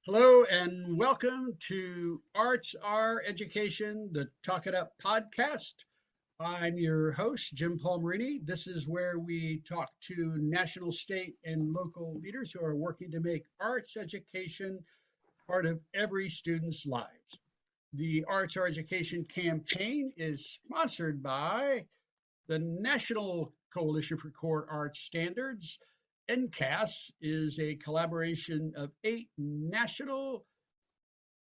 Hello and welcome to Arts Our Education, the Talk It Up podcast. I'm your host, Jim Palmarini. This is where we talk to national, state, and local leaders who are working to make arts education part of every student's lives. The Arts Our Education campaign is sponsored by the National Coalition for Core Arts Standards. NCAS is a collaboration of 8 national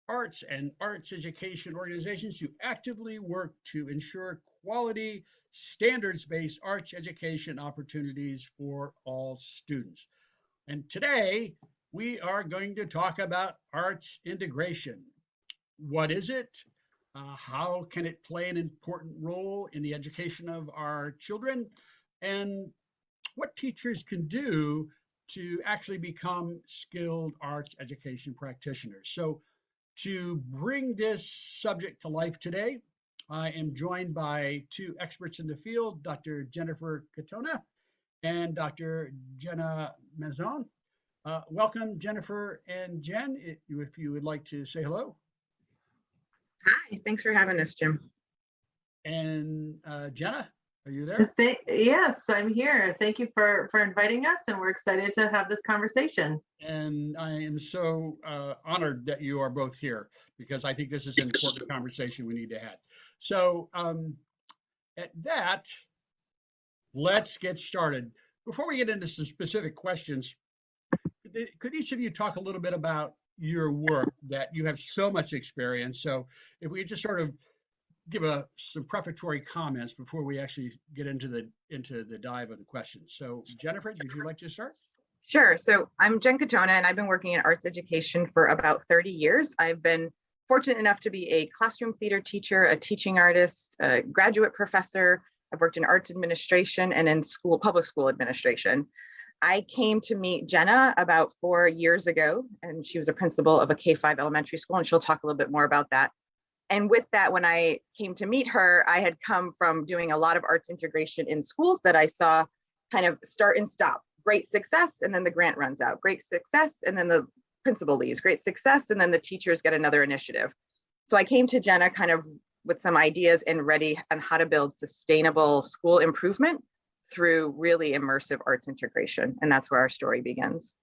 arts and arts education organizations who actively work to ensure quality, standards-based arts education opportunities for all students. And today, we are going to talk about arts integration. What is it? How can it play an important role in the education of our children? And what teachers can do to actually become skilled arts education practitioners. So to bring this subject to life today, I am joined by 2 experts in the field, Dr. Jennifer Katona and Dr. Jenna Masone. Welcome, Jennifer and Jen, if you would like to say hello. Hi, thanks for having us, Jim. And Jenna, are you there? Yes, I'm here. Thank you for inviting us, and we're excited to have this conversation. And I am so honored that you are both here because I think this is an important conversation we need to have. So at that, let's get started. Before we get into some specific questions, could each of you talk a little bit about your work, that you have so much experience? So if we just sort of give some prefatory comments before we actually get into the dive of the questions. So Jennifer, would you like to start? Sure. So I'm Jen Katona, and I've been working in arts education for about 30 years. I've been fortunate enough to be a classroom theater teacher, a teaching artist, a graduate professor. I've worked in arts administration and in public school administration. I came to meet Jenna about 4 years ago, and she was a principal of a K-5 elementary school, and she'll talk a little bit more about that. And with that, when I came to meet her, I had come from doing a lot of arts integration in schools that I saw kind of start and stop. Great success, and then the grant runs out. Great success, and then the principal leaves. Great success, and then the teachers get another initiative. So I came to Jenna kind of with some ideas and ready on how to build sustainable school improvement through really immersive arts integration. And that's where our story begins.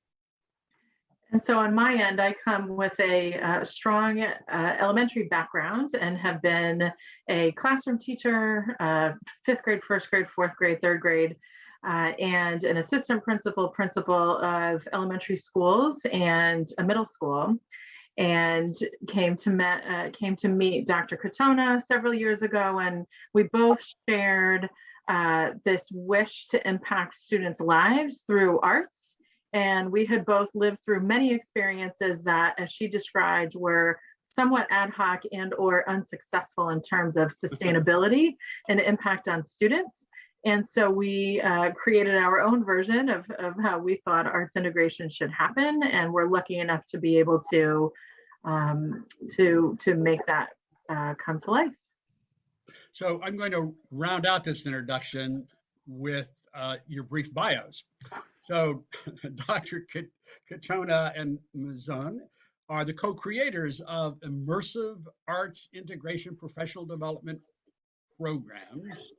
And so on my end, I come with a strong elementary background and have been a classroom teacher, 5th grade, 1st grade, 4th grade, 3rd grade, and an assistant principal of elementary schools and a middle school, and came to meet Dr. Katona several years ago, and we both shared this wish to impact students' lives through arts. And we had both lived through many experiences that, as she described, were somewhat ad hoc and or unsuccessful in terms of sustainability and impact on students. And so we created our own version of how we thought arts integration should happen. And we're lucky enough to be able to make that come to life. So I'm going to round out this introduction with your brief bios. So Dr. Katona and Masone are the co-creators of Immersive Arts Integration Professional Development Programs.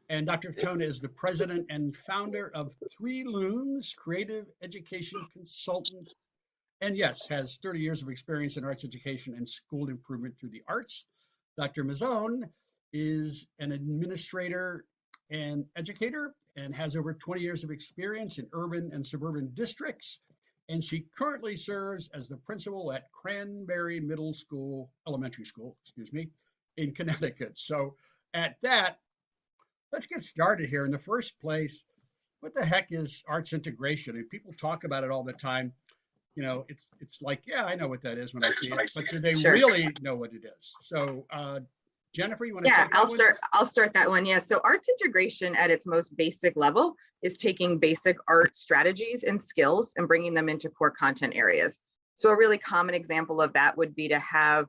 And Dr. Katona is the president and founder of 3 Looms Creative Education Consulting, and yes, has 30 years of experience in arts education and school improvement through the arts. Dr. Masone is an administrator and educator and has over 20 years of experience in urban and suburban districts. And she currently serves as the principal at Cranbury Elementary School, in Connecticut. So at that, let's get started here. In the first place, what the heck is arts integration? And people talk about it all the time. You know, it's like, yeah, I know what that is when I see it, but do they really know what it is? So Jennifer, you want to take that one? I'll start that one. Yeah. So arts integration at its most basic level is taking basic art strategies and skills and bringing them into core content areas. So a really common example of that would be to have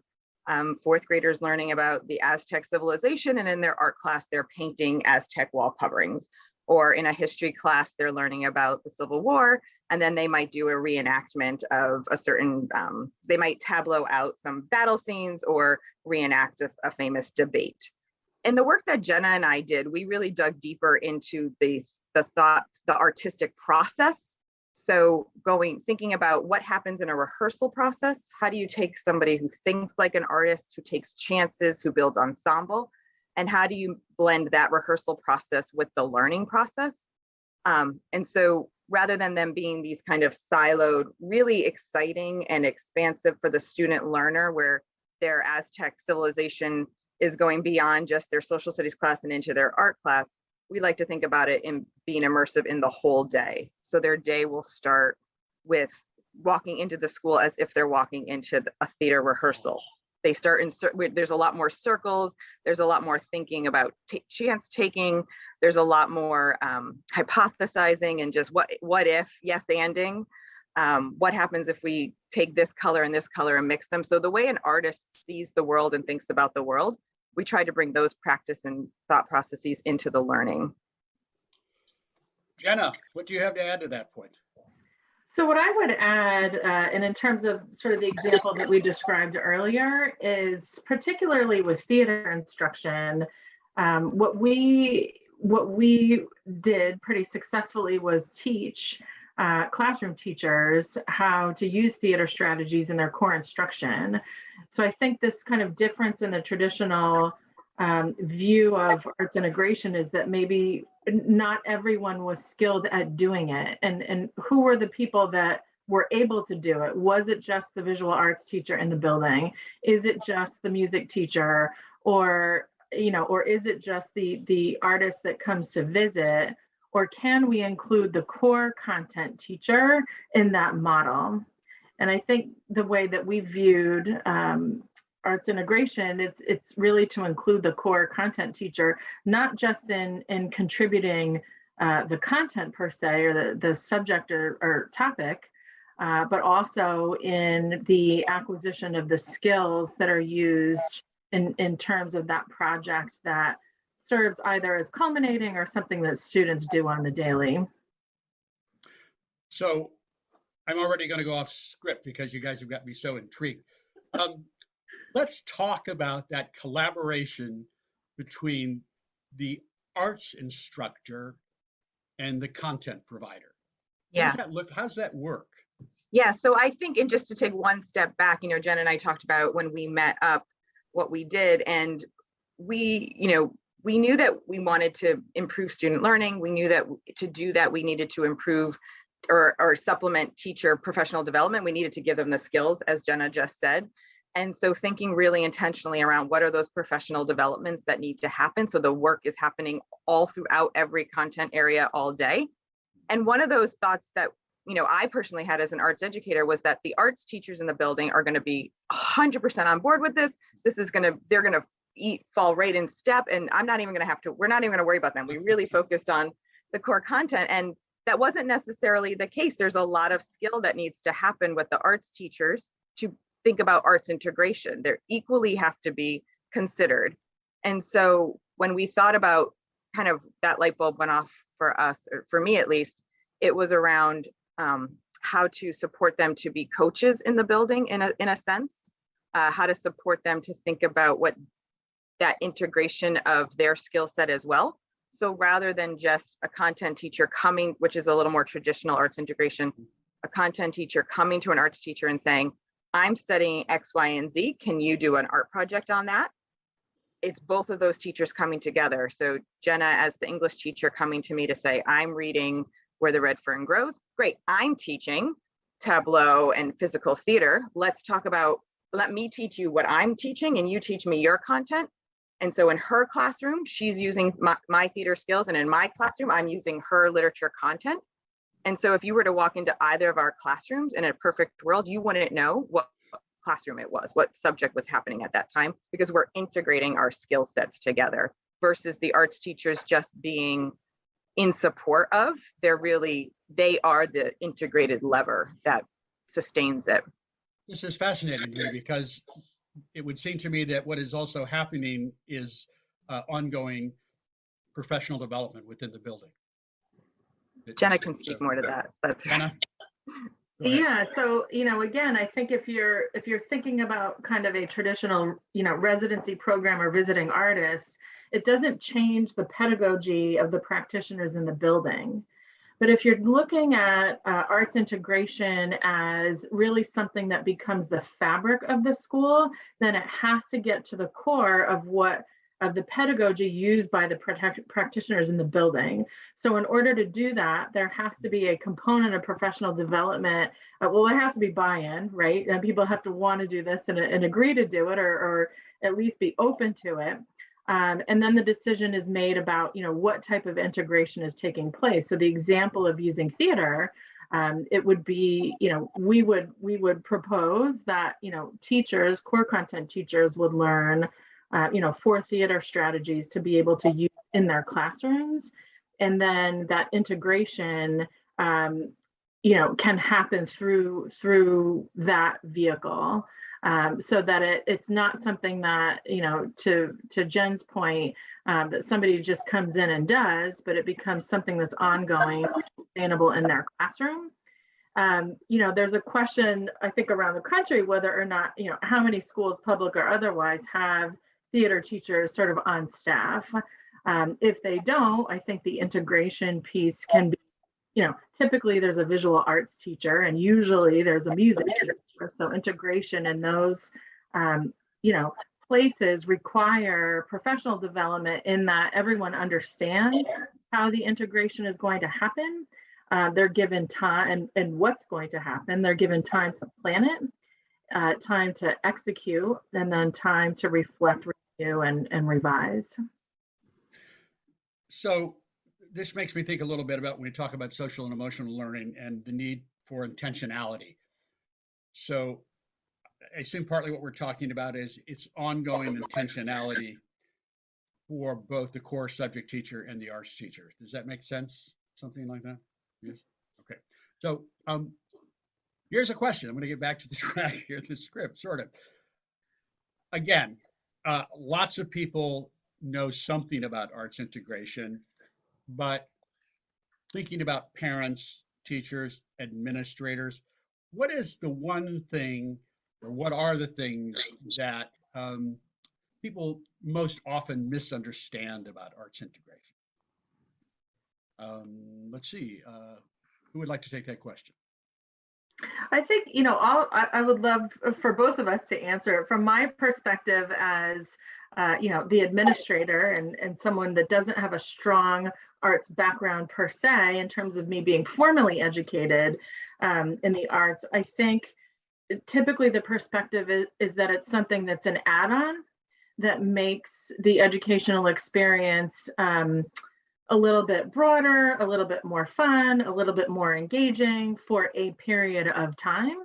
4th graders learning about the Aztec civilization, and in their art class, they're painting Aztec wall coverings. or in a history class, they're learning about the Civil War, and then they might do a reenactment of a certain, they might tableau out some battle scenes or reenact a famous debate. In the work that Jenna and I did, we really dug deeper into the artistic process. So thinking about what happens in a rehearsal process. How do you take somebody who thinks like an artist, who takes chances, who builds ensemble, and how do you blend that rehearsal process with the learning process? And so rather than them being these kind of siloed, really exciting and expansive for the student learner, where their Aztec civilization is going beyond just their social studies class and into their art class, we like to think about it in being immersive in the whole day. So their day will start with walking into the school as if they're walking into a theater rehearsal. They start there's a lot more circles. There's a lot more thinking about chance taking. There's a lot more hypothesizing and just what if, yes, anding. What happens if we take this color and mix them? So the way an artist sees the world and thinks about the world, we try to bring those practice and thought processes into the learning. Jenna, what do you have to add to that point? So what I would add, and in terms of sort of the example that we described earlier, is particularly with theater instruction, what we did pretty successfully was teach classroom teachers how to use theater strategies in their core instruction. So I think this kind of difference in the traditional view of arts integration is that maybe not everyone was skilled at doing it. And who were the people that were able to do it? Was it just the visual arts teacher in the building? Is it just the music teacher? Or is it just the artist that comes to visit? Or can we include the core content teacher in that model? And I think the way that we viewed arts integration, it's really to include the core content teacher, not just in contributing the content per se, or the subject or topic, but also in the acquisition of the skills that are used in terms of that project that serves either as culminating or something that students do on the daily. So I'm already going to go off script because you guys have got me so intrigued. Let's talk about that collaboration between the arts instructor and the content provider. How does that look? How's that work? Yeah, so I think, and just to take one step back, Jen and I talked about when we met up what we did, and we knew that we wanted to improve student learning. We knew that to do that, we needed to improve or supplement teacher professional development. We needed to give them the skills, as Jenna just said. And so thinking really intentionally around what are those professional developments that need to happen so the work is happening all throughout every content area all day. And one of those thoughts that I personally had as an arts educator was that the arts teachers in the building are going to be 100% on board with this. They're going to fall right in step, and we're not even going to worry about them. We really focused on the core content, and that wasn't necessarily the case. There's a lot of skill that needs to happen with the arts teachers to think about arts integration. They equally have to be considered. And so when we thought about kind of that light bulb went off for us, or for me at least, it was around how to support them to be coaches in the building in a sense, how to support them to think about what that integration of their skill set as well. So rather than just a content teacher coming, which is a little more traditional arts integration, a content teacher coming to an arts teacher and saying, I'm studying X, Y, and Z. Can you do an art project on that? It's both of those teachers coming together. So Jenna, as the English teacher, coming to me to say, I'm reading Where the Red Fern Grows. Great, I'm teaching tableau and physical theater. Let me teach you what I'm teaching and you teach me your content. And so in her classroom, she's using my theater skills, and in my classroom, I'm using her literature content. And so if you were to walk into either of our classrooms in a perfect world, you wouldn't know what classroom it was, what subject was happening at that time, because we're integrating our skill sets together versus the arts teachers just being in support of. They are the integrated lever that sustains it. This is fascinating to me because it would seem to me that what is also happening is ongoing professional development within the building. Jenna can speak more to that. That's Jenna? Go ahead. Yeah, so again, I think if you're thinking about kind of a traditional residency program or visiting artist, it doesn't change the pedagogy of the practitioners in the building. But if you're looking at arts integration as really something that becomes the fabric of the school, then it has to get to the core of the pedagogy used by the practitioners in the building. So in order to do that, there has to be a component of professional development. Well, there has to be buy-in, right? And people have to want to do this and agree to do it, or at least be open to it. And then the decision is made about, what type of integration is taking place. So the example of using theater, it would be, we would propose that, teachers, core content teachers would learn, 4 theater strategies to be able to use in their classrooms. And then that integration, can happen through that vehicle. So that it's not something that, to Jen's point, that somebody just comes in and does, but it becomes something that's ongoing, sustainable in their classroom. There's a question, I think, around the country, whether or not, how many schools, public or otherwise, have theater teachers sort of on staff. If they don't, I think the integration piece can be, typically there's a visual arts teacher and usually there's a music teacher. So integration in those, places require professional development in that everyone understands how the integration is going to happen. They're given time and what's going to happen. They're given time to plan it, time to execute, and then time to reflect, review, and revise. So this makes me think a little bit about when we talk about social and emotional learning and the need for intentionality. So I assume partly what we're talking about is it's ongoing intentionality for both the core subject teacher and the arts teacher. Does that make sense? Something like that? Yes. Okay. So here's a question. I'm going to get back to the track here, the script, sort of. Again, lots of people know something about arts integration, but thinking about parents, teachers, administrators, what is the one thing, or what are the things that people most often misunderstand about arts integration? Let's see, who would like to take that question? I think, I would love for both of us to answer it from my perspective as, the administrator and someone that doesn't have a strong arts background per se, in terms of me being formally educated in the arts. I think typically the perspective is that it's something that's an add-on that makes the educational experience a little bit broader, a little bit more fun, a little bit more engaging for a period of time,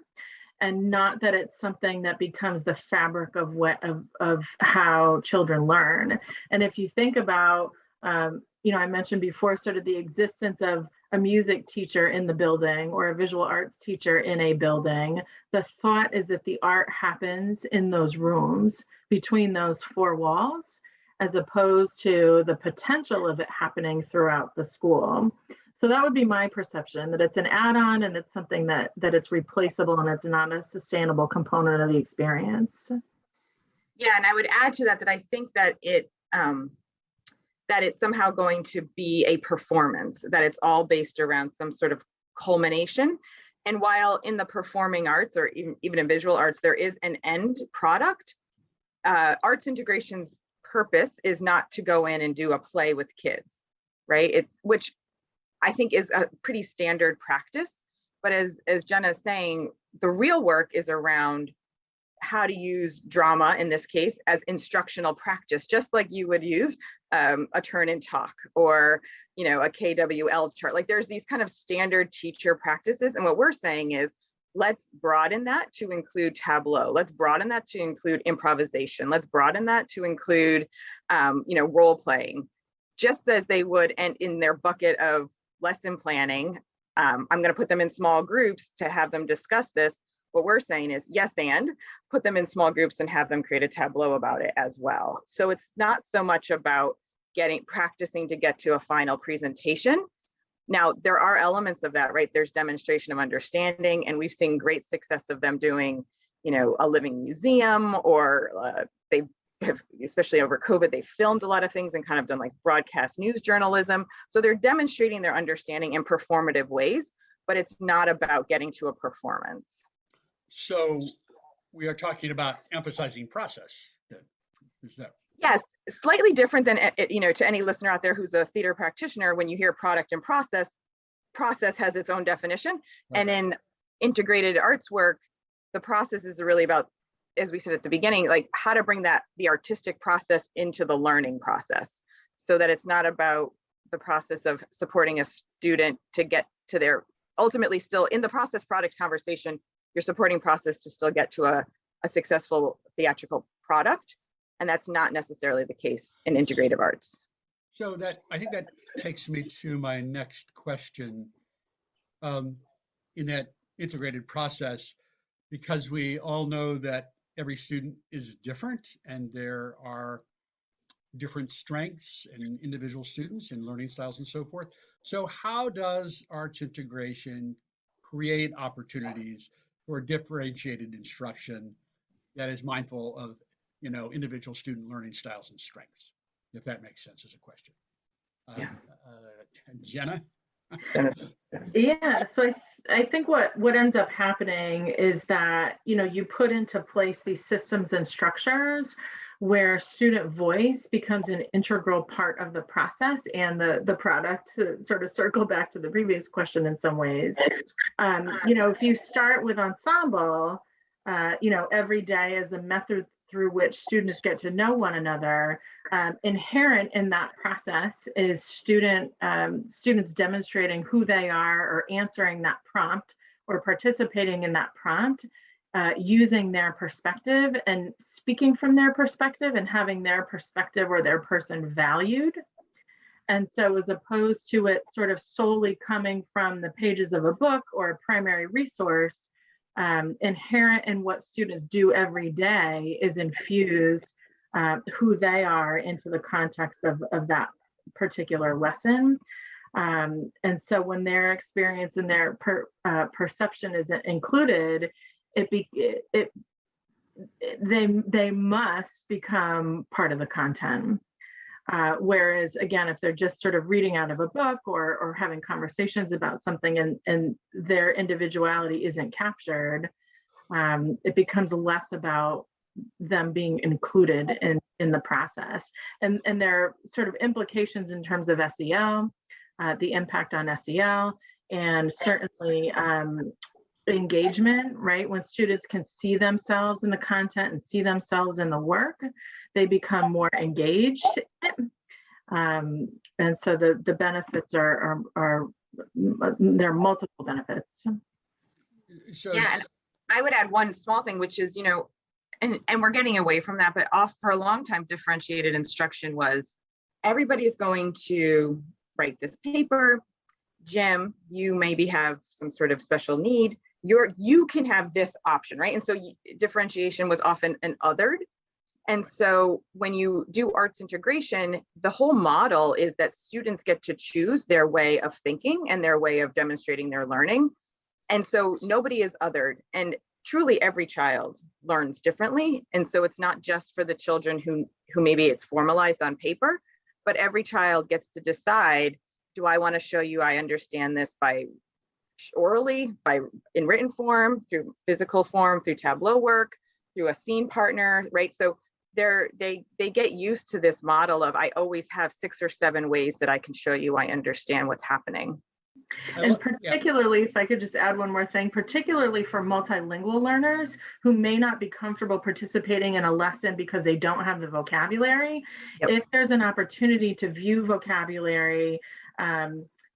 and not that it's something that becomes the fabric of how children learn. And if you think about, I mentioned before sort of the existence of a music teacher in the building or a visual arts teacher in a building, the thought is that the art happens in those rooms between those 4 walls, as opposed to the potential of it happening throughout the school. So that would be my perception, that it's an add-on and it's something that it's replaceable and it's not a sustainable component of the experience. Yeah, and I would add to that I think that it's somehow going to be a performance, that it's all based around some sort of culmination. And while in the performing arts or even in visual arts, there is an end product, arts integration's purpose is not to go in and do a play with kids, right? Which I think is a pretty standard practice. But as Jenna is saying, the real work is around how to use drama, in this case, as instructional practice, just like you would use a turn and talk or, a KWL chart. Like there's these kind of standard teacher practices. And what we're saying is, let's broaden that to include tableau. Let's broaden that to include improvisation. Let's broaden that to include, role playing, just as they would. And in their bucket of lesson planning, I'm going to put them in small groups to have them discuss this. What we're saying is yes, and put them in small groups and have them create a tableau about it as well. So it's not so much about practicing to get to a final presentation. Now, there are elements of that, right? There's demonstration of understanding, and we've seen great success of them doing, a living museum, or they have, especially over COVID, they filmed a lot of things and kind of done like broadcast news journalism. So they're demonstrating their understanding in performative ways, but it's not about getting to a performance. So we are talking about emphasizing process. Is that? Yes, slightly different than, to any listener out there who's a theater practitioner. When you hear product and process has its own definition. Right. And in integrated arts work, the process is really about, as we said at the beginning, like how to bring the artistic process into the learning process, so that it's not about the process of supporting a student to get to their, ultimately still in the process product conversation, you're supporting process to still get to a successful theatrical product. And that's not necessarily the case in integrative arts. So I think that takes me to my next question. In that integrated process, because we all know that every student is different and there are different strengths and individual students and learning styles and so forth. So how does arts integration create opportunities for differentiated instruction that is mindful of individual student learning styles and strengths, if that makes sense as a question? Yeah. Jenna? Yeah, so I think what ends up happening is that, you put into place these systems and structures where student voice becomes an integral part of the process and the product, to sort of circle back to the previous question in some ways. If you start with ensemble, every day as a method through which students get to know one another, inherent in that process is students demonstrating who they are, or answering that prompt, or participating in that prompt, using their perspective and speaking from their perspective and having their perspective or their person valued. And so, as opposed to it sort of solely coming from the pages of a book or a primary resource, inherent in what students do every day is infuse who they are into the context of that particular lesson. And so when their experience and their perception isn't included, they must become part of the content. Whereas, again, if they're just sort of reading out of a book or having conversations about something and their individuality isn't captured, it becomes less about them being included in the process. And there are sort of implications in terms of SEL, the impact on SEL, and certainly engagement, right? When students can see themselves in the content and see themselves in the work, they become more engaged. And so the benefits are there are multiple benefits. So yeah, and I would add one small thing, which is, and we're getting away from that, but for a long time, differentiated instruction was everybody's going to write this paper. Jim, you maybe have some sort of special need. You can have this option, right? And so differentiation was often an othered. And so when you do arts integration, the whole model is that students get to choose their way of thinking and their way of demonstrating their learning. And so nobody is othered. And truly every child learns differently. And so it's not just for the children who maybe it's formalized on paper, but every child gets to decide, do I want to show you I understand this by orally, in written form, through physical form, through tableau work, through a scene partner, right? So they get used to this model of, I always have 6 or 7 ways that I can show you I understand what's happening. And particularly, if I could just add one more thing, particularly for multilingual learners who may not be comfortable participating in a lesson because they don't have the vocabulary, if there's an opportunity to view vocabulary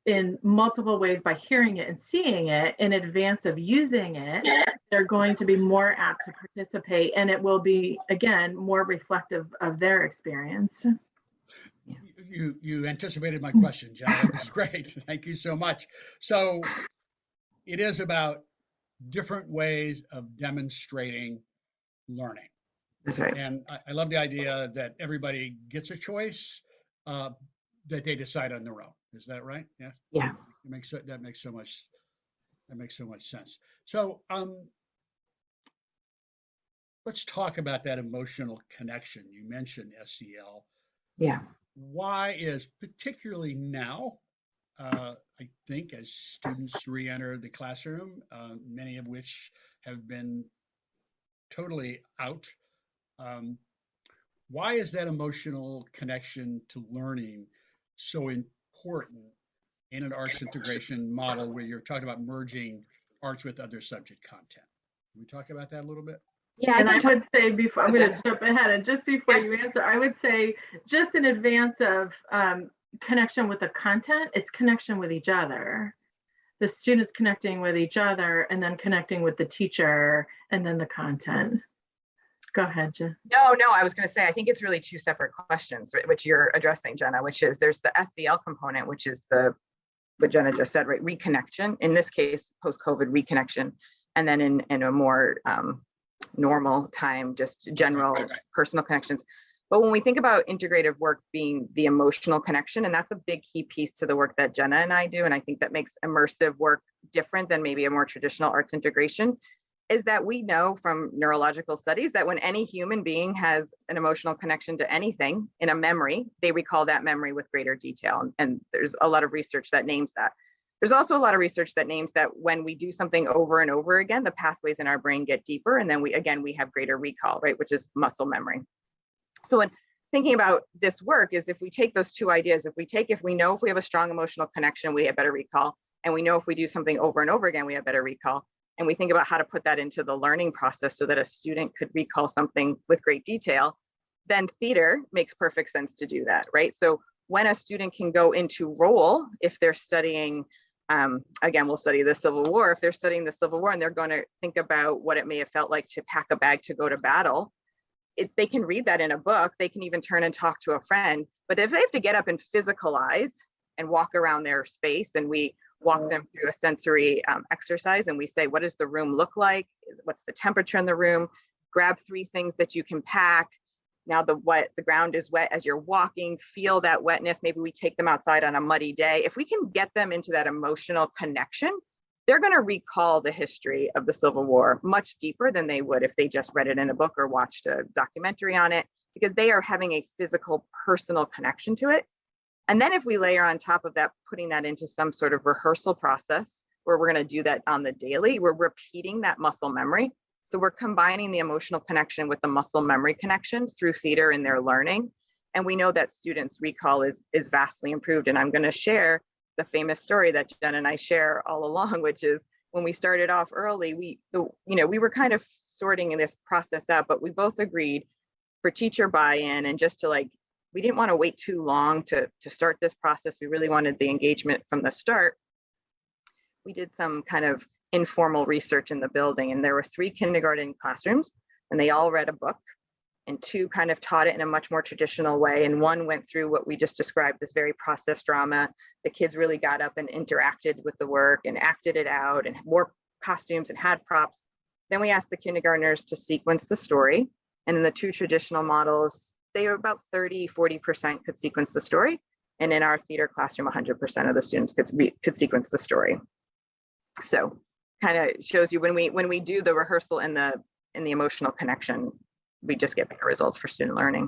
in multiple ways by hearing it and seeing it in advance of using it, they're going to be more apt to participate, and it will be, again, more reflective of their experience. You anticipated my question, Jenna. That was great. Thank you so much. So it is about different ways of demonstrating learning. That's right. And I love the idea that everybody gets a choice that they decide on their own. Is that right? Yes. Yeah. that makes so much sense. So let's talk about that emotional connection. You mentioned SEL. Yeah. Why is, particularly now, I think as students re-enter the classroom, many of which have been totally out, why is that emotional connection to learning so important in an arts integration model where you're talking about merging arts with other subject content? Can we talk about that a little bit? Yeah, And I can talk. would say before, I'm going to jump ahead, and just before Yeah. you answer, I would say just in advance of connection with the content, it's connection with each other. The students connecting with each other and then connecting with the teacher and then the content. Go ahead, Jen. No, I was going to say, I think it's really two separate questions, which you're addressing, Jenna, which is there's the SEL component, which is what Jenna just said, right? Reconnection, in this case, post-COVID reconnection. And then in a more normal time, just general personal connections. But when we think about integrative work being the emotional connection, and that's a big key piece to the work that Jenna and I do, and I think that makes immersive work different than maybe a more traditional arts integration, is that we know from neurological studies that when any human being has an emotional connection to anything in a memory, they recall that memory with greater detail. And there's a lot of research that names that. There's also a lot of research that names that when we do something over and over again, the pathways in our brain get deeper, and then we have greater recall, right, which is muscle memory. So when thinking about this work is if we take those two ideas, if we know if we have a strong emotional connection, we have better recall, and we know if we do something over and over again, we have better recall, and we think about how to put that into the learning process so that a student could recall something with great detail, then theater makes perfect sense to do that, right? So when a student can go into role, if they're studying, again, we'll study the Civil War, if they're studying the Civil War and they're going to think about what it may have felt like to pack a bag to go to battle, if they can read that in a book, they can even turn and talk to a friend. But if they have to get up and physicalize and walk around their space, and we walk them through a sensory exercise, and we say, what does the room look like? What's the temperature in the room? Grab 3 things that you can pack. Now the ground is wet as you're walking, feel that wetness. Maybe we take them outside on a muddy day. If we can get them into that emotional connection, they're going to recall the history of the Civil War much deeper than they would if they just read it in a book or watched a documentary on it, because they are having a physical, personal connection to it. And then if we layer on top of that, putting that into some sort of rehearsal process where we're going to do that on the daily, we're repeating that muscle memory. So we're combining the emotional connection with the muscle memory connection through theater in their learning. And we know that students' recall is vastly improved. And I'm going to share the famous story that Jen and I share all along, which is when we started off early, we were kind of sorting this process out, but we both agreed for teacher buy-in and just to we didn't want to wait too long to start this process. We really wanted the engagement from the start. We did some kind of informal research in the building, and there were 3 kindergarten classrooms, and they all read a book, and 2 kind of taught it in a much more traditional way. And 1 went through what we just described, this very process drama. The kids really got up and interacted with the work and acted it out and wore costumes and had props. Then we asked the kindergartners to sequence the story. And in the 2 traditional models, they were about 40% could sequence the story. And in our theater classroom, 100% of the students could sequence the story. So kind of shows you when we do the rehearsal and the emotional connection, we just get better results for student learning.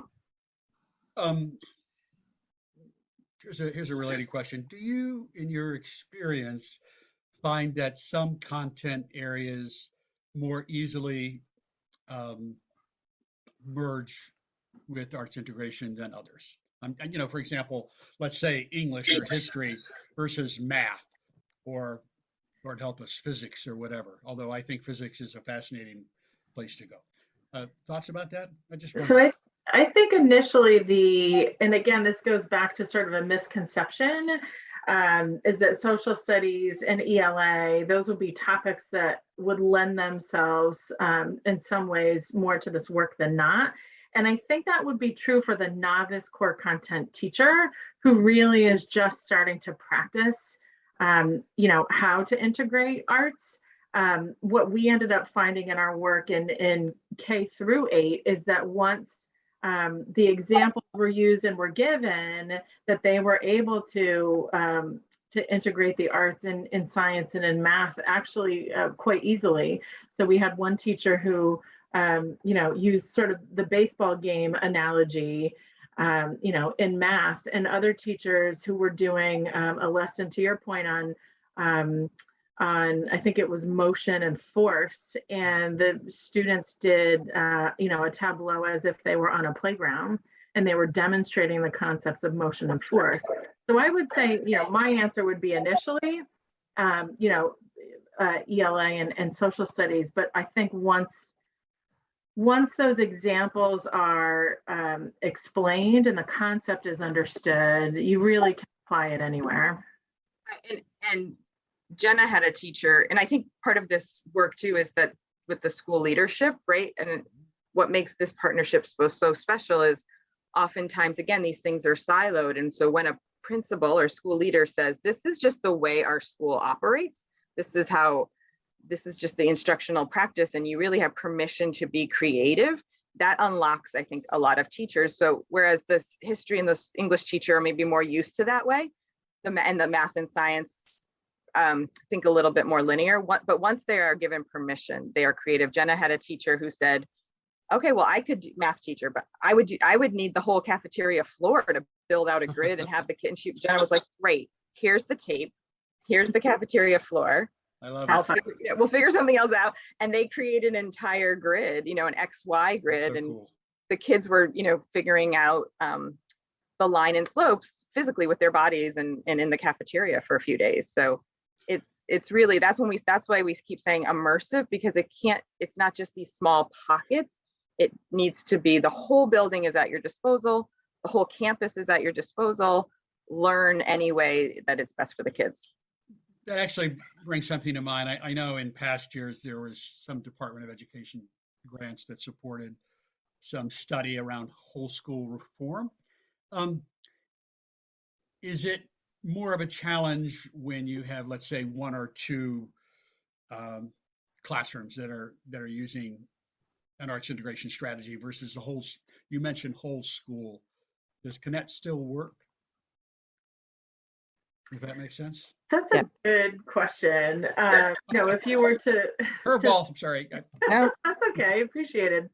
Here's a related question. Do you, in your experience, find that some content areas more easily merge with arts integration than others? For example, let's say English or history versus math, or Lord help us, physics or whatever. Although I think physics is a fascinating place to go. Thoughts about that? So I think initially and again, this goes back to sort of a misconception, is that social studies and ELA, those would be topics that would lend themselves in some ways more to this work than not. And I think that would be true for the novice core content teacher who really is just starting to practice, how to integrate arts. What we ended up finding in our work in K through 8 is that once the examples were used and were given, that they were able to to integrate the arts in science and in math actually quite easily. So we had one teacher who, used sort of the baseball game analogy, in math, and other teachers who were doing a lesson, to your point, on I think it was motion and force, and the students did a tableau as if they were on a playground, and they were demonstrating the concepts of motion and force. So I would say, my answer would be initially, ELA and social studies, but I think once those examples are explained and the concept is understood, you really can apply it anywhere. And Jenna had a teacher, and I think part of this work too is that with the school leadership, right? And what makes this partnership so special is oftentimes, again, these things are siloed. And so when a principal or school leader says, this is just the way our school operates, this is just the instructional practice, and you really have permission to be creative, that unlocks, I think, a lot of teachers. So whereas this history and this English teacher are maybe more used to that way, and the math and science, think a little bit more linear, but once they are given permission, they are creative. Jenna had a teacher who said, okay, well, I could do math teacher, but I would need the whole cafeteria floor to build out a grid and have the kid. And Jenna was like, great, here's the tape, here's the cafeteria floor. I love it. We'll figure something else out. And they created an entire grid, an XY grid. So and cool. The kids were, figuring out the line and slopes physically with their bodies and in the cafeteria for a few days. So it's really, that's why we keep saying immersive, because it's not just these small pockets. It needs to be the whole building is at your disposal. The whole campus is at your disposal. Learn any way that it's best for the kids. That actually brings something to mind. I know in past years, there was some Department of Education grants that supported some study around whole school reform. Is it more of a challenge when you have, let's say, one or two classrooms that are using an arts integration strategy versus the whole? You mentioned whole school. Does Connect still work? If that makes sense. That's a good question. If you were to curveball, I'm sorry. No, that's okay. Appreciated.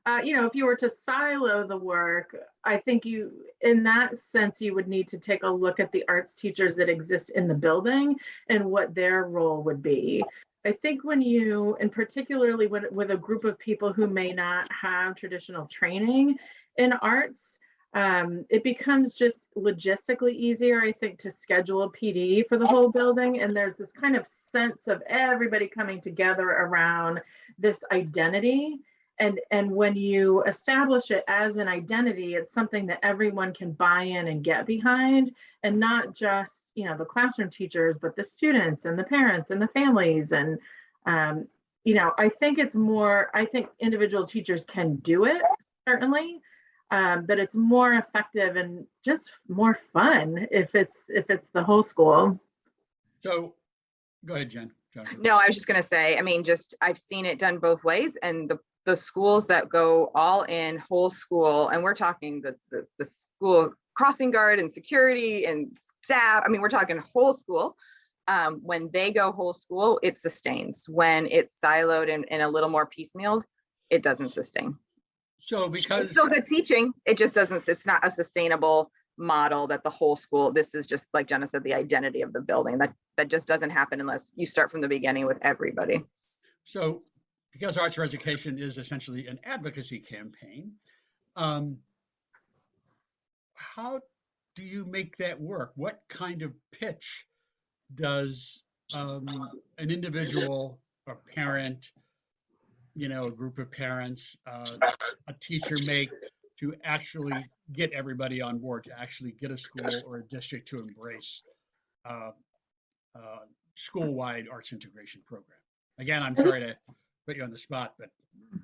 If you were to silo the work, I think in that sense, you would need to take a look at the arts teachers that exist in the building and what their role would be. I think and particularly with a group of people who may not have traditional training in arts, it becomes just logistically easier, I think, to schedule a PD for the whole building. And there's this kind of sense of everybody coming together around this identity. And when you establish it as an identity, it's something that everyone can buy in and get behind, and not just, the classroom teachers, but the students and the parents and the families. And, I think I think individual teachers can do it, certainly. But it's more effective and just more fun if it's the whole school. So go ahead, Jen. No, I was just going to say, I've seen it done both ways, and the schools that go all in whole school, and we're talking the school crossing guard and security and staff. We're talking whole school. When they go whole school, it sustains. When it's siloed and a little more piecemealed, it doesn't sustain. So because it's still good teaching, it just doesn't, it's not a sustainable model that the whole school, this is just, like Jenna said, the identity of the building. That just doesn't happen unless you start from the beginning with everybody. So because Arts for Education is essentially an advocacy campaign, how do you make that work? What kind of pitch does an individual, a parent, a group of parents, a teacher make to actually get everybody on board, to actually get a school or a district to embrace school-wide arts integration program? Again, I'm sorry to put you on the spot, but.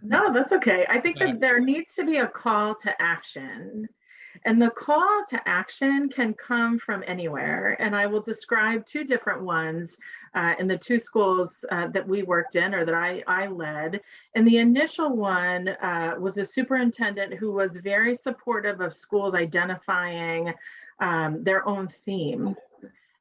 No, that's okay. I think that there needs to be a call to action. And the call to action can come from anywhere. And I will describe two different ones in the two schools that we worked in, or that I led. And the initial one was a superintendent who was very supportive of schools identifying their own theme.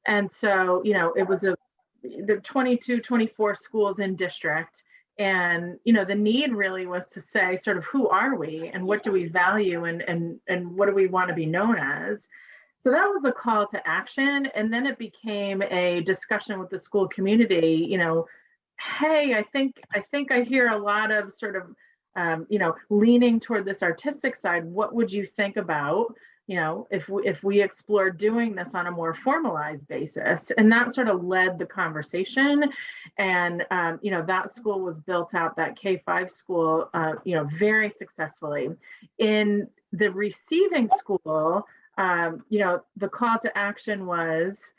And so, it was the 22, 24 schools in district. And, the need really was to say sort of who are we and what do we value and what do we want to be known as? So that was a call to action. And then it became a discussion with the school community, hey, I think I hear a lot of sort of, leaning toward this artistic side. What would you think about, if we explore doing this on a more formalized basis? And that sort of led the conversation. And, that school was built out, that K-5 school, very successfully. In the receiving school, the call to action was,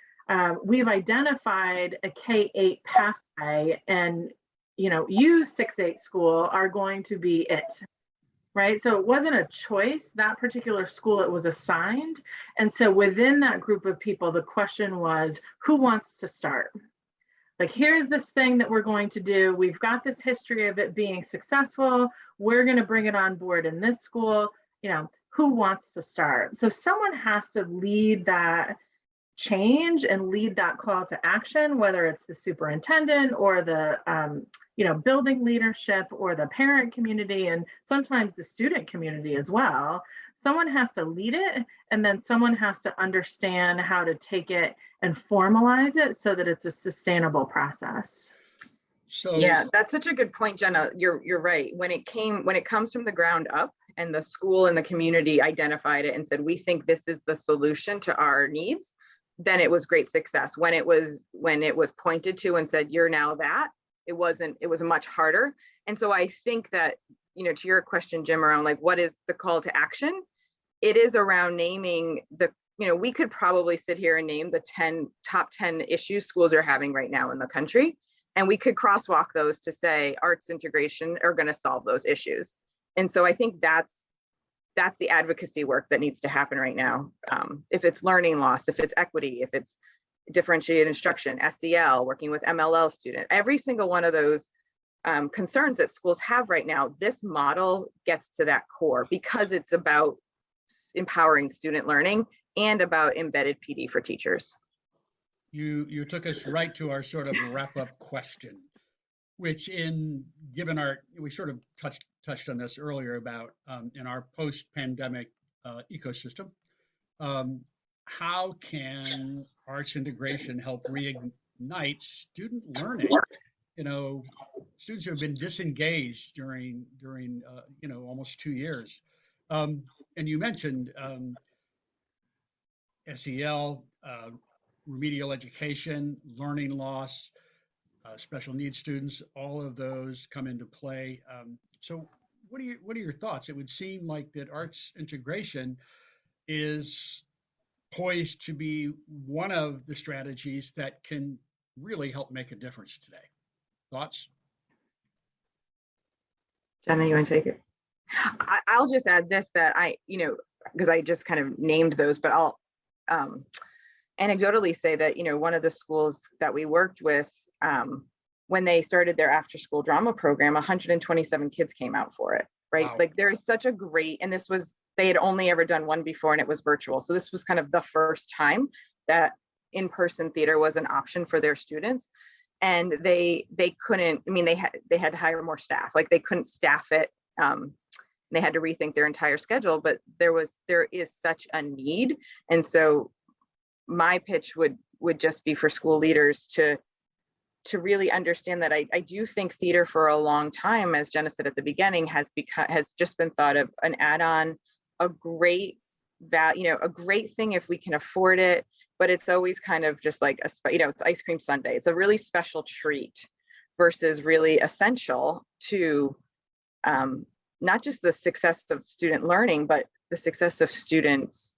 we've identified a K-8 pathway, and you 6-8 school are going to be it, right? So it wasn't a choice, that particular school, it was assigned. And so within that group of people, the question was, who wants to start? Like, here's this thing that we're going to do. We've got this history of it being successful. We're going to bring it on board in this school. Who wants to start? So someone has to lead that change and lead that call to action, whether it's the superintendent or the building leadership or the parent community, and sometimes the student community as well. Someone has to lead it, and then someone has to understand how to take it and formalize it so that it's a sustainable process. So yeah, that's such a good point, Jenna. You're right. When it comes from the ground up, and the school and the community identified it and said, we think this is the solution to our needs, then it was great success. When it was pointed to and said, you're now that, it was much harder. And so I think that, to your question, Jim, around like, what is the call to action? It is around naming we could probably sit here and name the top 10 issues schools are having right now in the country. And we could crosswalk those to say arts integration are going to solve those issues. And so I think that's the advocacy work that needs to happen right now. If it's learning loss, if it's equity, if it's differentiated instruction, SEL, working with MLL students, every single one of those concerns that schools have right now, this model gets to that core because it's about empowering student learning and about embedded PD for teachers. you took us right to our sort of wrap-up question, which we sort of touched on this earlier about in our post-pandemic ecosystem, how can arts integration help reignite student learning? Students who have been disengaged during almost 2 years. And you mentioned SEL, remedial education, learning loss, special needs students, all of those come into play. So what are your thoughts? It would seem like that arts integration is poised to be one of the strategies that can really help make a difference today. Thoughts? Jenna, you want to take it? I'll just add this, that because I just kind of named those, but I'll anecdotally say that, one of the schools that we worked with, when they started their after school drama program, 127 kids came out for it, right? Wow. Like, there is such a great, and they had only ever done one before and it was virtual. So this was kind of the first time that in-person theater was an option for their students. And they couldn't, they had to hire more staff, like they couldn't staff it. They had to rethink their entire schedule, but there is such a need. And so my pitch would just be for school leaders to really understand that I do think theater for a long time, as Jenna said at the beginning, has just been thought of an add-on, a great thing if we can afford it, but it's always kind of just like it's ice cream sundae. It's a really special treat versus really essential to not just the success of student learning, but the success of students,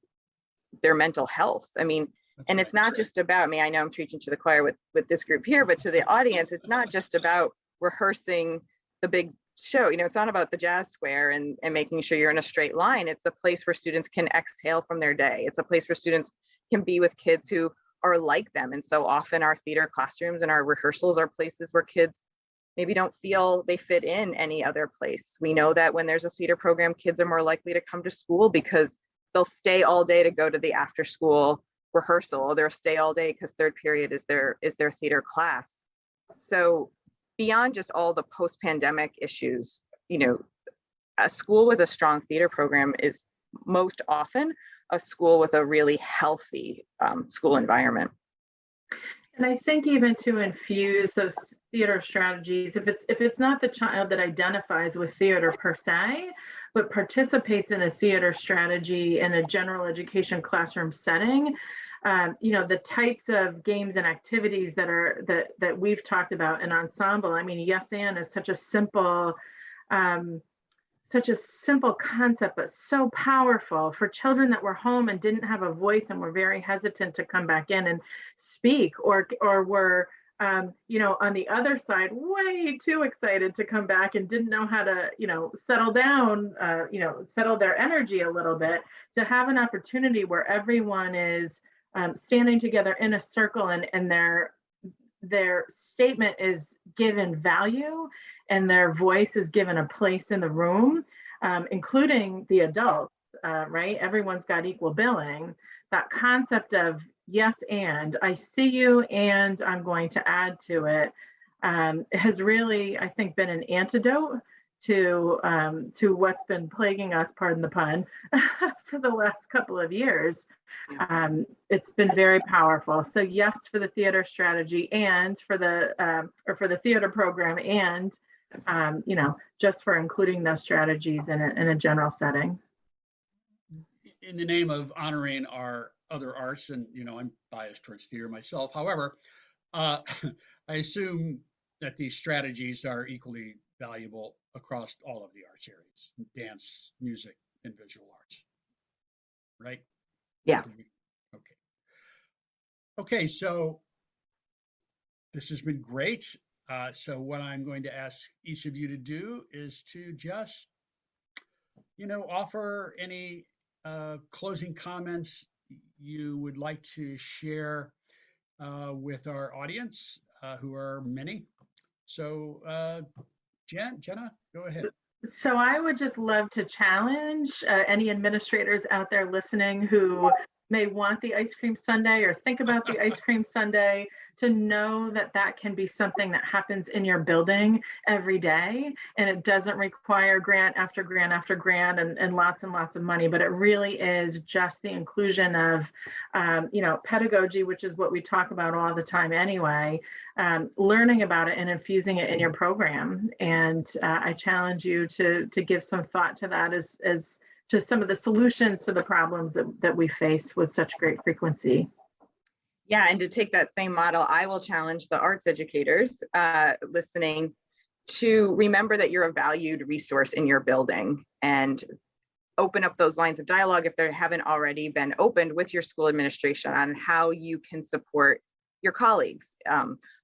their mental health. And it's not just about me. I know I'm preaching to the choir with this group here, but to the audience, it's not just about rehearsing the big show. It's not about the jazz square and making sure you're in a straight line. It's a place where students can exhale from their day. It's a place where students can be with kids who are like them. And so often our theater classrooms and our rehearsals are places where kids maybe don't feel they fit in any other place. We know that when there's a theater program, kids are more likely to come to school because they'll stay all day to go to the after school rehearsal. They'll stay all day because third period is their theater class. So beyond just all the post-pandemic issues, a school with a strong theater program is most often a school with a really healthy school environment. And I think even to infuse those theater strategies, if it's not the child that identifies with theater per se, but participates in a theater strategy in a general education classroom setting, the types of games and activities that we've talked about in ensemble. I mean, Yes and is such a simple concept, but so powerful for children that were home and didn't have a voice and were very hesitant to come back in and speak, or were on the other side way too excited to come back and didn't know how to settle down, settle their energy a little bit, to have an opportunity where everyone is standing together in a circle, and their statement is given value and their voice is given a place in the room, including the adults, right? Everyone's got equal billing. That concept of yes, and I see you, and I'm going to add to it, has really, I think, been an antidote to what's been plaguing us, pardon the pun, for the last couple of years. It's been very powerful. So yes, for the theater strategy, and for the theater program, and just for including those strategies in a general setting. In the name of honoring our other arts, and I'm biased towards theater myself. However, I assume that these strategies are equally valuable across all of the arts areas: dance, music, and visual arts. Right? Yeah. Okay. Okay, so this has been great. So what I'm going to ask each of you to do is to just, offer any closing comments you would like to share with our audience, who are many. So Jenna, go ahead. So I would just love to challenge any administrators out there listening who may want the ice cream sundae or think about the ice cream sundae, to know that can be something that happens in your building every day, and it doesn't require grant after grant after grant and lots of money, but it really is just the inclusion of pedagogy, which is what we talk about all the time anyway, learning about it and infusing it in your program. And I challenge you to give some thought to that as to some of the solutions to the problems that we face with such great frequency. Yeah, and to take that same model, I will challenge the arts educators listening to remember that you're a valued resource in your building, and open up those lines of dialogue, if they haven't already been opened, with your school administration on how you can support your colleagues.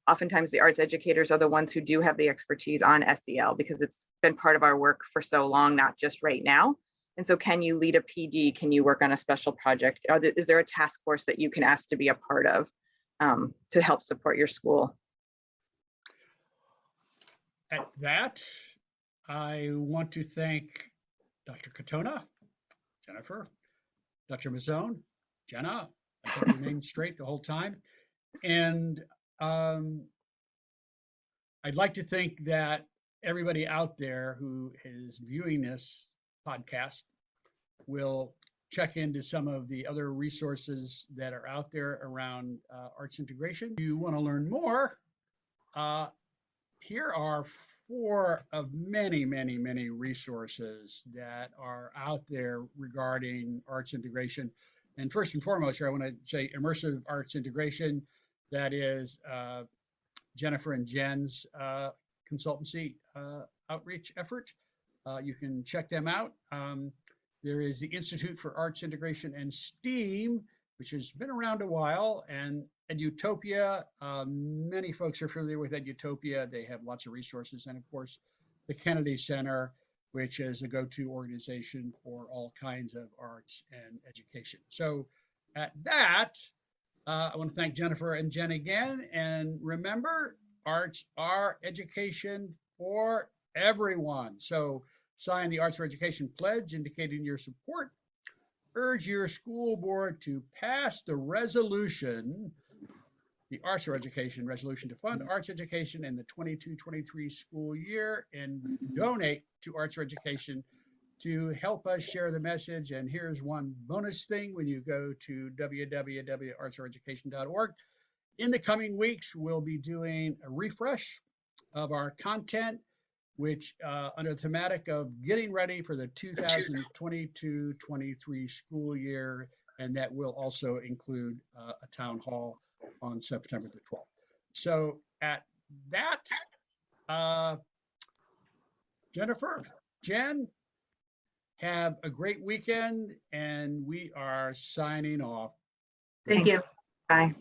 Oftentimes the arts educators are the ones who do have the expertise on SEL, because it's been part of our work for so long, not just right now. And so can you lead a PD? Can you work on a special project? Is there a task force that you can ask to be a part of to help support your school? At that, I want to thank Dr. Katona, Jennifer, Dr. Masone, Jenna. I got your name straight the whole time. And I'd like to think that everybody out there who is viewing this podcast will check into some of the other resources that are out there around arts integration. If you want to learn more, here are 4 of many resources that are out there regarding arts integration. And first and foremost, I want to say Immersive Arts Integration. That is Jennifer and Jen's consultancy outreach effort. You can check them out. There is the Institute for Arts Integration and STEAM, which has been around a while, and Edutopia. Many folks are familiar with Edutopia. They have lots of resources. And of course, the Kennedy Center, which is a go-to organization for all kinds of arts and education. So at that, I want to thank Jennifer and Jen again. And remember, arts are education for everyone. So sign the Arts for Education pledge indicating your support urge your school board to pass the resolution, the Arts or Education resolution to fund arts education in the 22-23 school year and donate to arts or education to help us share the message. And here's one bonus thing: when you go to www.artsoreducation.org, in the coming weeks, we'll be doing a refresh of our content, which under the thematic of getting ready for the 2022-23 school year, and that will also include a town hall on September the 12th. So at that, Jennifer, Jen, have a great weekend, and we are signing off. Thank you. Bye.